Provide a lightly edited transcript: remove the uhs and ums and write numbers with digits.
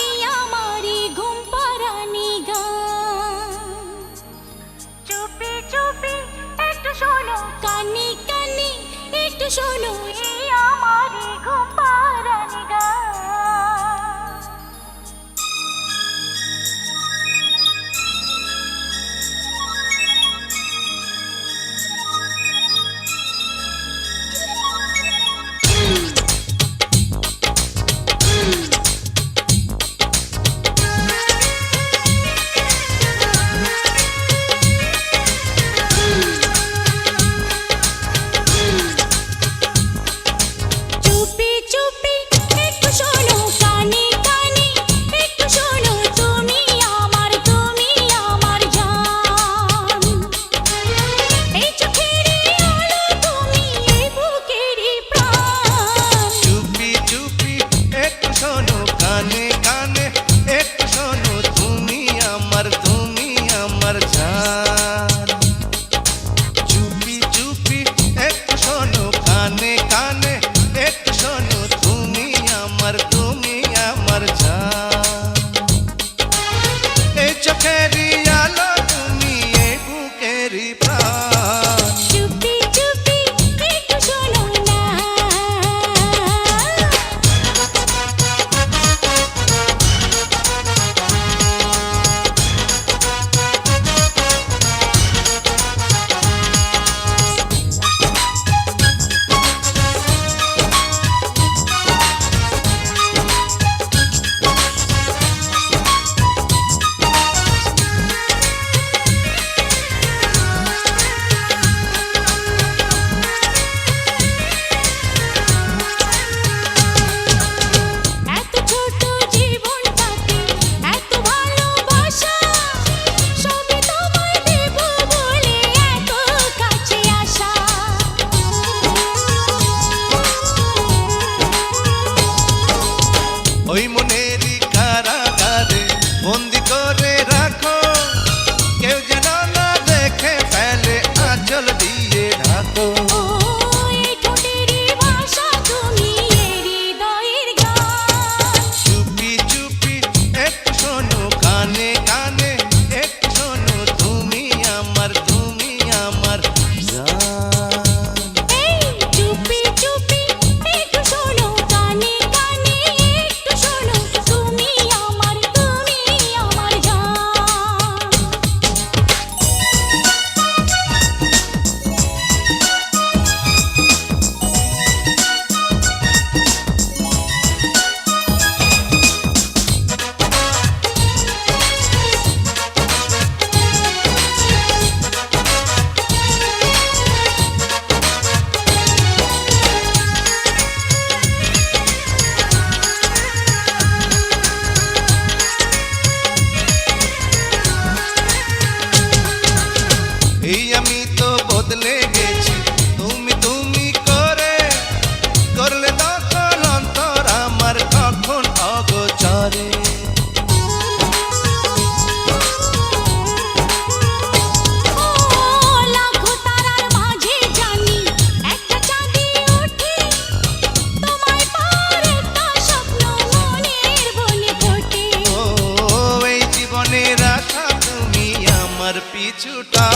এই আমারই ঘুম পাড়ানি গান। চুপি চুপি একটু শোনো, কানে কানে একটু শোনো, এই আমারই ঘুম পাড়ানি গান। ওই মনেরই কারাগারে বন্দি করে রাখো, কেউ যেন না দেখে ফেলে, আঁচল দিয়ে ঢাকো। চুপি চুপি একটু শোনো, কানে কানে একটু শোনো, তুমি আমার জান। এই আমি তো বদলে গেছি, তুমি তুমি করে করলে দখল অন্তর আমার কখন অগোচরে। এই জীবনের আশা তুমি আমার পিছুটা।